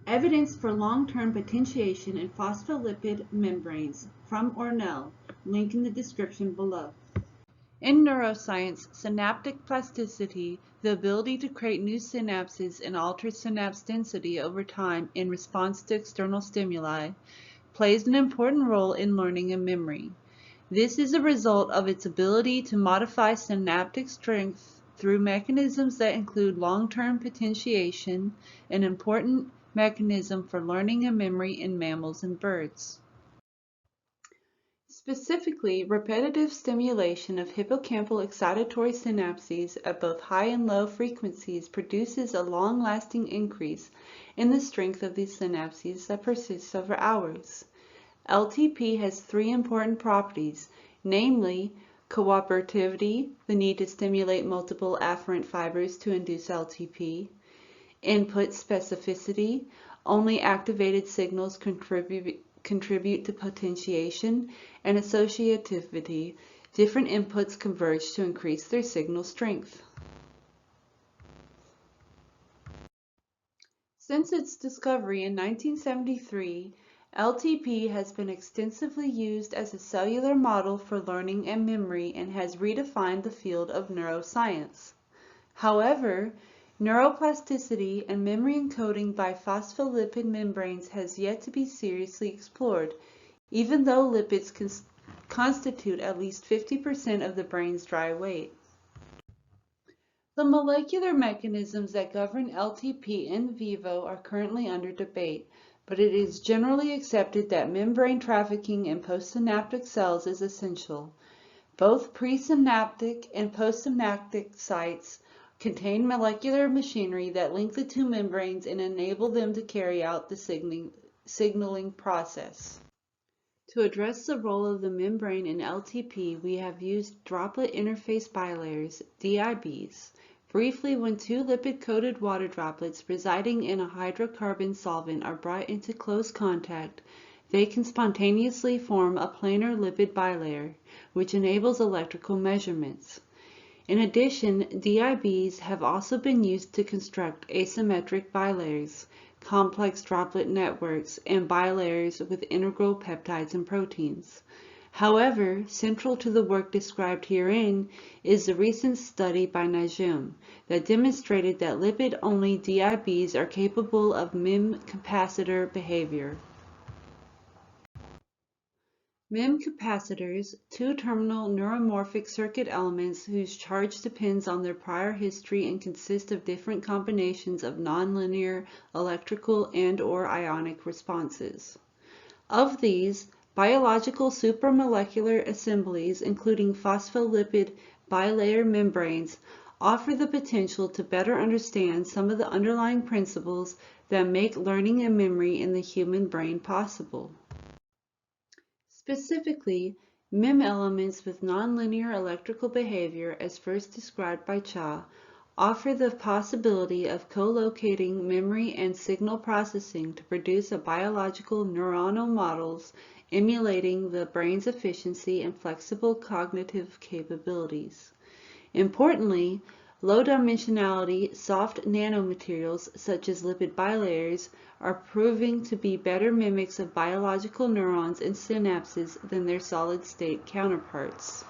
Evidence for long-term potentiation in phospholipid membranes from Ornell, link in the description below. In neuroscience, synaptic plasticity, the ability to create new synapses and alter synapse density over time in response to external stimuli, plays an important role in learning and memory. This is a result of its ability to modify synaptic strength through mechanisms that include long-term potentiation, an important mechanism for learning and memory in mammals and birds. Specifically, repetitive stimulation of hippocampal excitatory synapses at both high and low frequencies produces a long-lasting increase in the strength of these synapses that persists over hours. LTP has three important properties, namely cooperativity, the need to stimulate multiple afferent fibers to induce LTP, input specificity, only activated signals contribute to potentiation, and associativity, different inputs converge to increase their signal strength. Since its discovery in 1973, LTP has been extensively used as a cellular model for learning and memory and has redefined the field of neuroscience. However, neuroplasticity and memory encoding by phospholipid membranes has yet to be seriously explored, even though lipids constitute at least 50% of the brain's dry weight. The molecular mechanisms that govern LTP in vivo are currently under debate, but it is generally accepted that membrane trafficking in postsynaptic cells is essential. Both presynaptic and postsynaptic sites contain molecular machinery that link the two membranes and enable them to carry out the signaling process. To address the role of the membrane in LTP, we have used droplet interface bilayers, DIBs. Briefly, when two lipid-coated water droplets residing in a hydrocarbon solvent are brought into close contact, they can spontaneously form a planar lipid bilayer, which enables electrical measurements. In addition, DIBs have also been used to construct asymmetric bilayers, complex droplet networks, and bilayers with integral peptides and proteins. However, central to the work described herein is the recent study by Najm that demonstrated that lipid-only DIBs are capable of MIM capacitor behavior. MIM capacitors, two-terminal neuromorphic circuit elements whose charge depends on their prior history and consist of different combinations of nonlinear electrical and/or ionic responses. Of these, biological supramolecular assemblies, including phospholipid bilayer membranes, offer the potential to better understand some of the underlying principles that make learning and memory in the human brain possible. Specifically, MIM elements with nonlinear electrical behavior, as first described by Cha, offer the possibility of co-locating memory and signal processing to produce a biological neuronal models emulating the brain's efficiency and flexible cognitive capabilities. Importantly, low-dimensionality soft nanomaterials such as lipid bilayers are proving to be better mimics of biological neurons and synapses than their solid-state counterparts.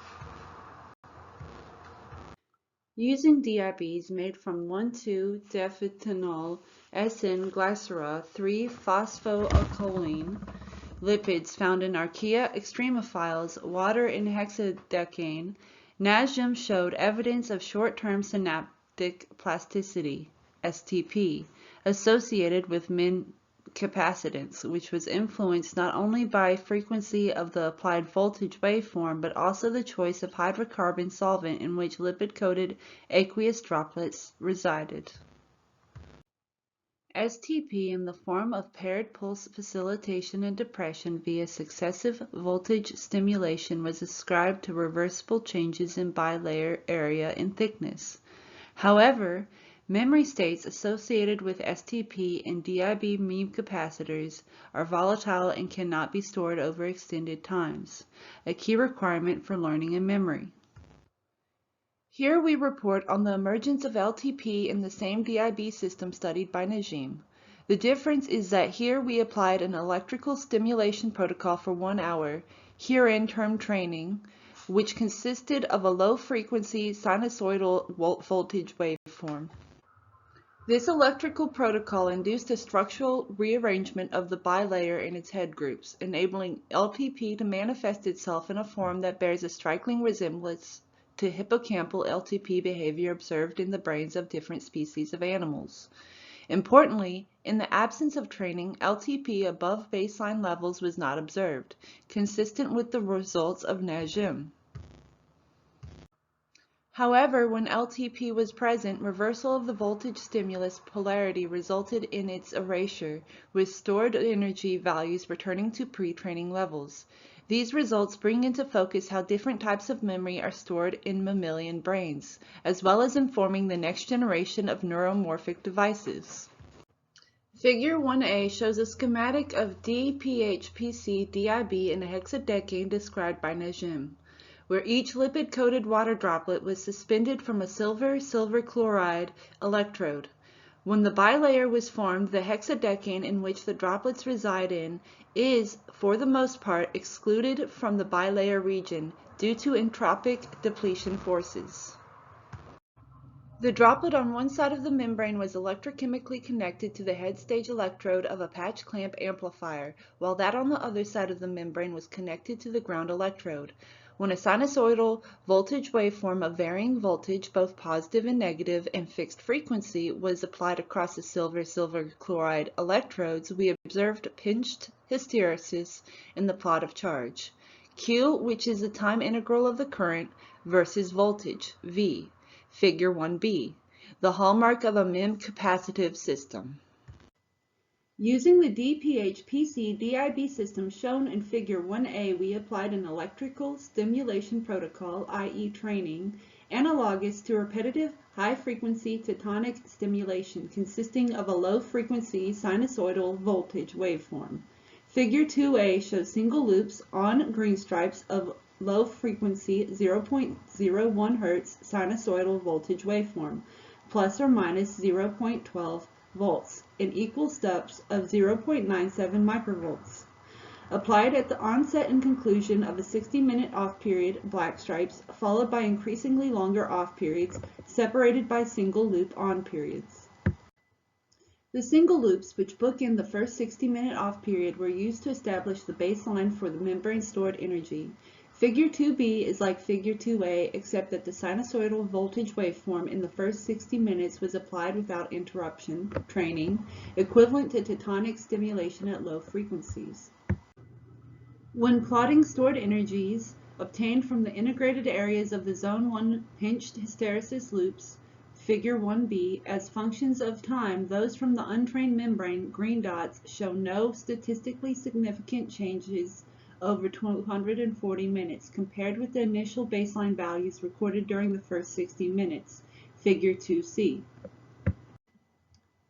Using DIBs made from 1,2-diphenol SN-glycerol 3-phosphoalkyl lipids found in Archaea extremophiles, water, and hexadecane, Najm showed evidence of short-term synaptic plasticity, STP, associated with MIM capacitance, which was influenced not only by frequency of the applied voltage waveform, but also the choice of hydrocarbon solvent in which lipid-coated aqueous droplets resided. STP in the form of paired pulse facilitation and depression via successive voltage stimulation was ascribed to reversible changes in bilayer area and thickness. However, memory states associated with STP and DIB MIM capacitors are volatile and cannot be stored over extended times, a key requirement for learning and memory. Here we report on the emergence of LTP in the same DIB system studied by Najm. The difference is that here we applied an electrical stimulation protocol for 1 hour, herein termed training, which consisted of a low-frequency sinusoidal voltage waveform. This electrical protocol induced a structural rearrangement of the bilayer in its head groups, enabling LTP to manifest itself in a form that bears a striking resemblance to hippocampal LTP behavior observed in the brains of different species of animals. Importantly, in the absence of training, LTP above baseline levels was not observed, consistent with the results of NAJM. However, when LTP was present, reversal of the voltage stimulus polarity resulted in its erasure, with stored energy values returning to pre-training levels. These results bring into focus how different types of memory are stored in mammalian brains, as well as informing the next generation of neuromorphic devices. Figure 1a shows a schematic of DPHPC-DIB in a hexadecane described by NAJM, where each lipid-coated water droplet was suspended from a silver chloride electrode. When the bilayer was formed, the hexadecane in which the droplets reside in is, for the most part, excluded from the bilayer region due to entropic depletion forces. The droplet on one side of the membrane was electrochemically connected to the head stage electrode of a patch clamp amplifier, while that on the other side of the membrane was connected to the ground electrode. When a sinusoidal voltage waveform of varying voltage, both positive and negative, and fixed frequency was applied across the silver chloride electrodes, we observed pinched hysteresis in the plot of charge. Q, which is the time integral of the current, versus voltage, V. Figure 1b, the hallmark of a MEM capacitive system. Using the DPHPC-DIB system shown in Figure 1a, we applied an electrical stimulation protocol, i.e. training, analogous to repetitive high-frequency tonic stimulation consisting of a low-frequency sinusoidal voltage waveform. Figure 2a shows single loops on green stripes of low-frequency 0.01 Hz sinusoidal voltage waveform, plus or minus 0.12 volts, in equal steps of 0.97 microvolts. Applied at the onset and conclusion of a 60-minute off period, black stripes, followed by increasingly longer off periods, separated by single loop on periods. The single loops, which bookend the first 60-minute off period, were used to establish the baseline for the membrane stored energy. Figure 2b is like Figure 2a, except that the sinusoidal voltage waveform in the first 60 minutes was applied without interruption, training, equivalent to tonic stimulation at low frequencies. When plotting stored energies obtained from the integrated areas of the Zone 1 pinched hysteresis loops, Figure 1b, as functions of time, those from the untrained membrane, green dots, show no statistically significant changes over 240 minutes compared with the initial baseline values recorded during the first 60 minutes, Figure 2c.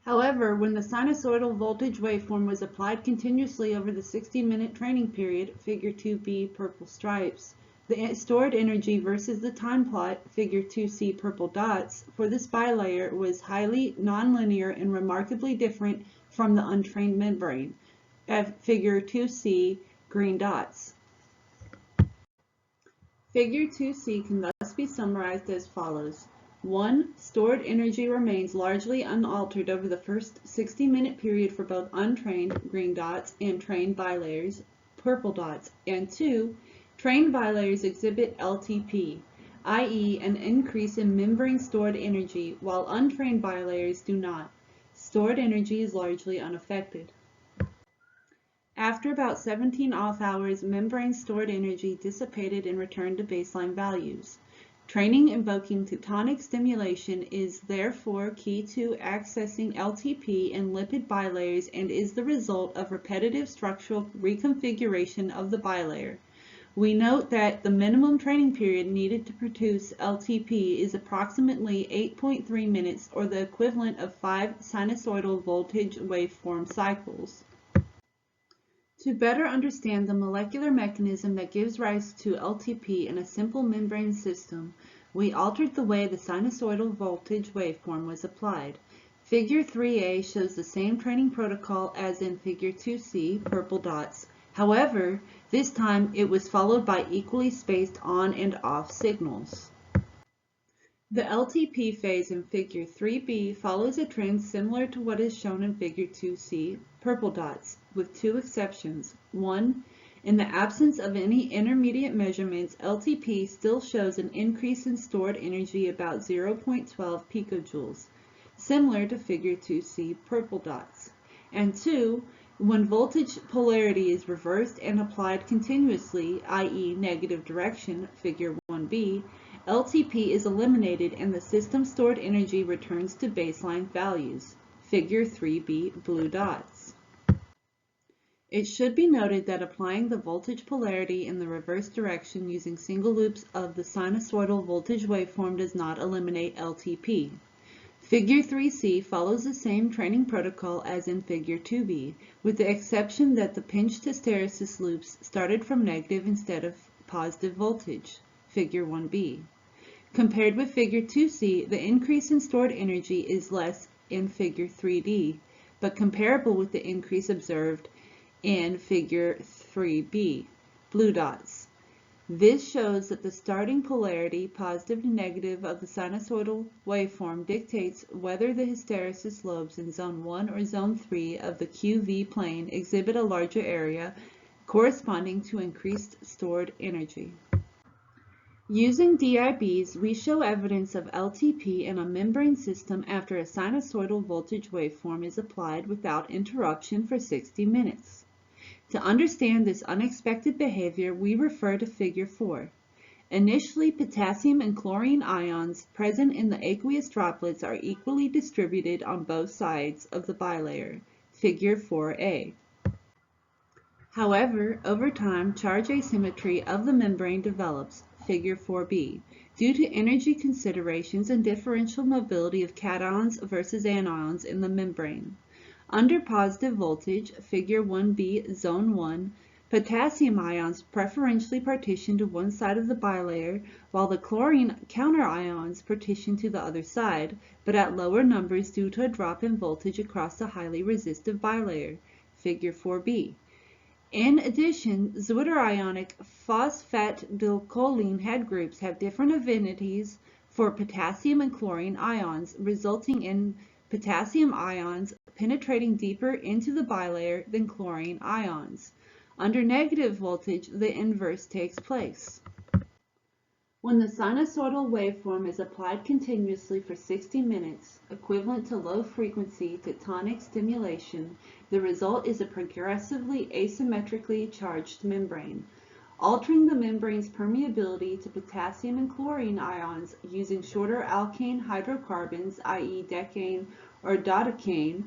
However, when the sinusoidal voltage waveform was applied continuously over the 60-minute training period, Figure 2b, purple stripes, the stored energy versus the time plot, Figure 2c, purple dots, for this bilayer was highly nonlinear and remarkably different from the untrained membrane, at Figure 2c, green dots. Figure 2c can thus be summarized as follows. 1. Stored energy remains largely unaltered over the first 60-minute period for both untrained, green dots, and trained bilayers, purple dots. And 2. Trained bilayers exhibit LTP, i.e. an increase in membrane stored energy, while untrained bilayers do not. Stored energy is largely unaffected. After about 17 off hours, membrane stored energy dissipated and returned to baseline values. Training invoking tonic stimulation is therefore key to accessing LTP in lipid bilayers and is the result of repetitive structural reconfiguration of the bilayer. We note that the minimum training period needed to produce LTP is approximately 8.3 minutes, or the equivalent of 5 sinusoidal voltage waveform cycles. To better understand the molecular mechanism that gives rise to LTP in a simple membrane system, we altered the way the sinusoidal voltage waveform was applied. Figure 3a shows the same training protocol as in Figure 2c, purple dots. However, this time it was followed by equally spaced on and off signals. The LTP phase in Figure 3b follows a trend similar to what is shown in Figure 2c, purple dots, with two exceptions. One, in the absence of any intermediate measurements, LTP still shows an increase in stored energy about 0.12 picojoules, similar to Figure 2c, purple dots. And two, when voltage polarity is reversed and applied continuously, i.e. negative direction, Figure 1b, LTP is eliminated and the system stored energy returns to baseline values, Figure 3b, blue dots. It should be noted that applying the voltage polarity in the reverse direction using single loops of the sinusoidal voltage waveform does not eliminate LTP. Figure 3c follows the same training protocol as in Figure 2b, with the exception that the pinched hysteresis loops started from negative instead of positive voltage, Figure 1b. Compared with Figure 2c, the increase in stored energy is less in Figure 3d, but comparable with the increase observed in Figure 3b, blue dots. This shows that the starting polarity, positive to negative, of the sinusoidal waveform dictates whether the hysteresis lobes in Zone 1 or Zone 3 of the QV plane exhibit a larger area corresponding to increased stored energy. Using DIBs, we show evidence of LTP in a membrane system after a sinusoidal voltage waveform is applied without interruption for 60 minutes. To understand this unexpected behavior, we refer to Figure 4. Initially, potassium and chlorine ions present in the aqueous droplets are equally distributed on both sides of the bilayer, Figure 4a. However, over time, charge asymmetry of the membrane develops, Figure 4b, due to energy considerations and differential mobility of cations versus anions in the membrane. Under positive voltage, Figure 1b, Zone 1, potassium ions preferentially partition to one side of the bilayer, while the chlorine counterions partition to the other side, but at lower numbers due to a drop in voltage across the highly resistive bilayer, Figure 4b. In addition, zwitterionic phosphatidylcholine head groups have different affinities for potassium and chlorine ions, resulting in potassium ions penetrating deeper into the bilayer than chlorine ions. Under negative voltage, the inverse takes place. When the sinusoidal waveform is applied continuously for 60 minutes, equivalent to low-frequency tectonic stimulation, the result is a progressively asymmetrically charged membrane. Altering the membrane's permeability to potassium and chlorine ions using shorter alkane hydrocarbons, i.e. decane or dodecane,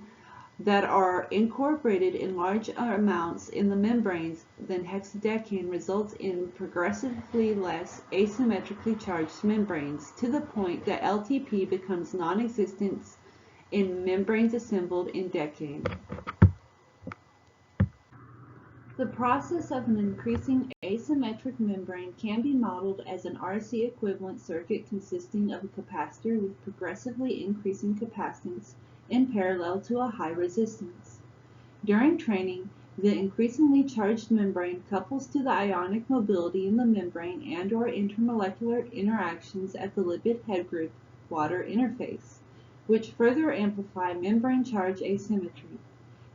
that are incorporated in large amounts in the membranes than hexadecane results in progressively less asymmetrically charged membranes, to the point that LTP becomes non-existent in membranes assembled in decane. The process of an increasing asymmetric membrane can be modeled as an RC equivalent circuit consisting of a capacitor with progressively increasing capacitance in parallel to a high resistance. During training, the increasingly charged membrane couples to the ionic mobility in the membrane and/or intermolecular interactions at the lipid head group water interface, which further amplify membrane charge asymmetry.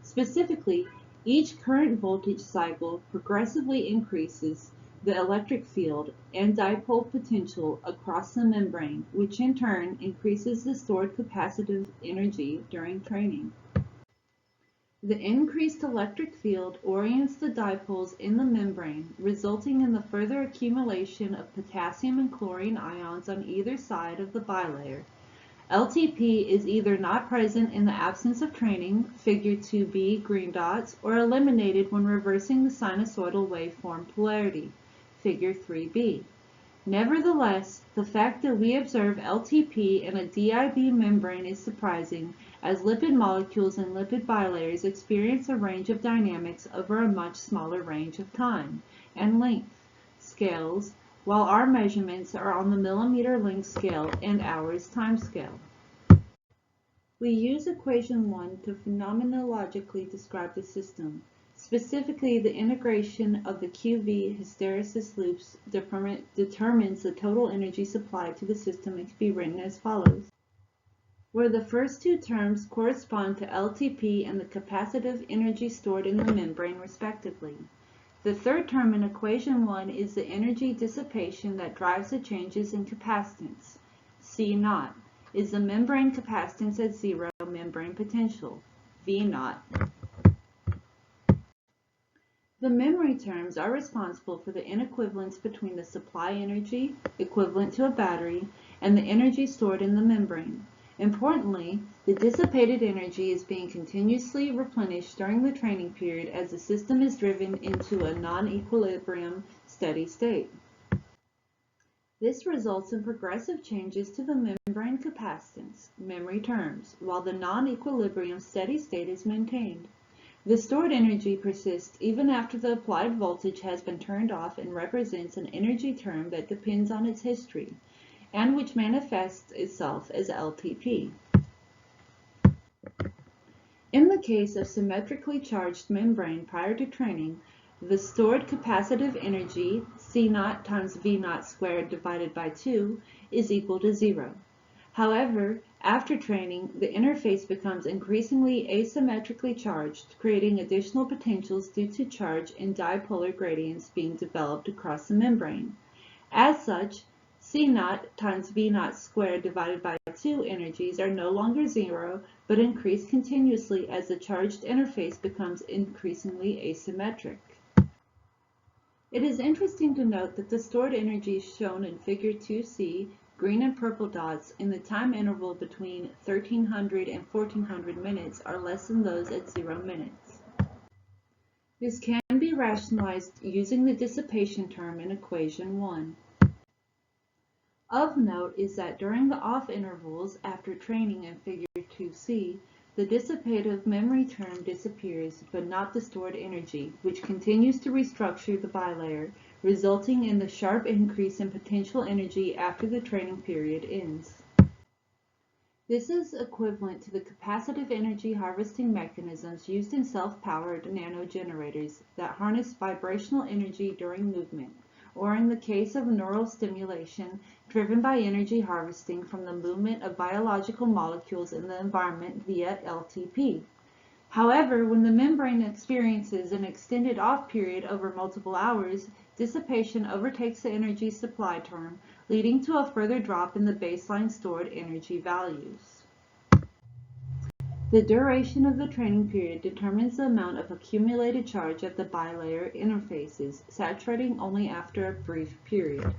Specifically, each current voltage cycle progressively increases the electric field and dipole potential across the membrane, which in turn increases the stored capacitive energy during training. The increased electric field orients the dipoles in the membrane, resulting in the further accumulation of potassium and chlorine ions on either side of the bilayer. LTP is either not present in the absence of training, Figure 2b, green dots, or eliminated when reversing the sinusoidal waveform polarity, Figure 3b. Nevertheless, the fact that we observe LTP in a DIB membrane is surprising, as lipid molecules and lipid bilayers experience a range of dynamics over a much smaller range of time and length scales, while our measurements are on the millimeter length scale and hours time scale. We use equation 1 to phenomenologically describe the system. Specifically, the integration of the QV hysteresis loops determines the total energy supplied to the system and can be written as follows, where the first two terms correspond to LTP and the capacitive energy stored in the membrane respectively. The third term in equation 1 is the energy dissipation that drives the changes in capacitance. C naught is the membrane capacitance at zero membrane potential. V naught. The memory terms are responsible for the inequivalence between the supply energy, equivalent to a battery, and the energy stored in the membrane. Importantly, the dissipated energy is being continuously replenished during the training period as the system is driven into a non-equilibrium steady state. This results in progressive changes to the membrane capacitance, memory terms, while the non-equilibrium steady state is maintained. The stored energy persists even after the applied voltage has been turned off and represents an energy term that depends on its history, and which manifests itself as LTP. In the case of symmetrically charged membrane prior to training, the stored capacitive energy, C naught times V naught squared divided by 2, is equal to 0. However, after training, the interface becomes increasingly asymmetrically charged, creating additional potentials due to charge and dipolar gradients being developed across the membrane. As such, C naught times V naught squared divided by 2 energies are no longer 0, but increase continuously as the charged interface becomes increasingly asymmetric. It is interesting to note that the stored energy shown in Figure 2C, green and purple dots, in the time interval between 1300 and 1400 minutes are less than those at 0 minutes. This can be rationalized using the dissipation term in equation 1. Of note is that during the off intervals after training in Figure 2C, the dissipative memory term disappears, but not the stored energy, which continues to restructure the bilayer, resulting in the sharp increase in potential energy after the training period ends. This is equivalent to the capacitive energy harvesting mechanisms used in self-powered nanogenerators that harness vibrational energy during movement, or in the case of neural stimulation, driven by energy harvesting from the movement of biological molecules in the environment via LTP. However, when the membrane experiences an extended off period over multiple hours, dissipation overtakes the energy supply term, leading to a further drop in the baseline stored energy values. The duration of the training period determines the amount of accumulated charge at the bilayer interfaces, saturating only after a brief period.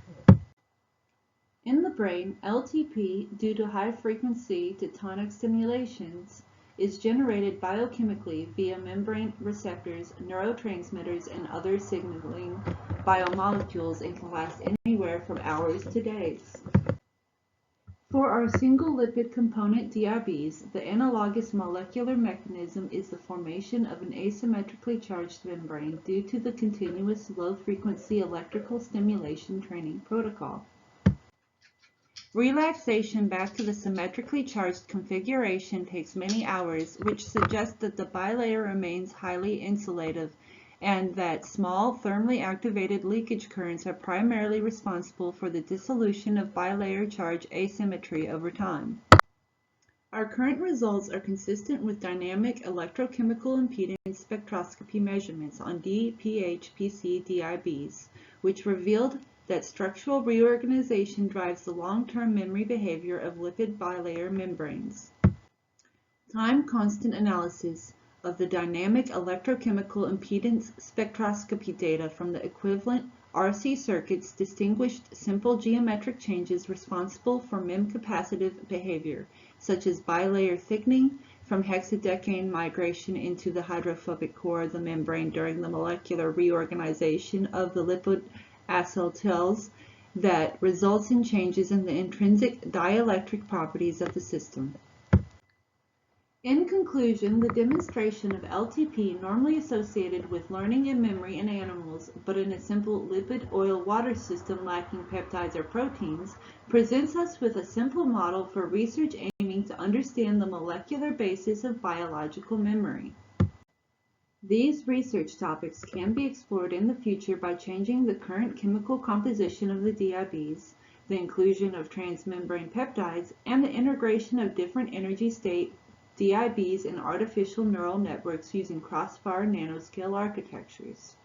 In the brain, LTP, due to high-frequency tonic stimulations, is generated biochemically via membrane receptors, neurotransmitters, and other signaling biomolecules and can last anywhere from hours to days. For our single lipid component DIBs, the analogous molecular mechanism is the formation of an asymmetrically charged membrane due to the continuous low-frequency electrical stimulation training protocol. Relaxation back to the symmetrically charged configuration takes many hours, which suggests that the bilayer remains highly insulative and that small thermally activated leakage currents are primarily responsible for the dissolution of bilayer charge asymmetry over time. Our current results are consistent with dynamic electrochemical impedance spectroscopy measurements on DPH-PC DIBs, which revealed that structural reorganization drives the long-term memory behavior of lipid bilayer membranes. Time constant analysis of the dynamic electrochemical impedance spectroscopy data from the equivalent RC circuits distinguished simple geometric changes responsible for MEM-capacitive behavior, such as bilayer thickening from hexadecane migration into the hydrophobic core of the membrane during the molecular reorganization of the lipid acetals that results in changes in the intrinsic dielectric properties of the system. In conclusion, the demonstration of LTP normally associated with learning and memory in animals, but in a simple lipid oil-water system lacking peptides or proteins, presents us with a simple model for research aiming training to understand the molecular basis of biological memory. These research topics can be explored in the future by changing the current chemical composition of the DIBs, the inclusion of transmembrane peptides, and the integration of different energy state DIBs in artificial neural networks using crossfire nanoscale architectures.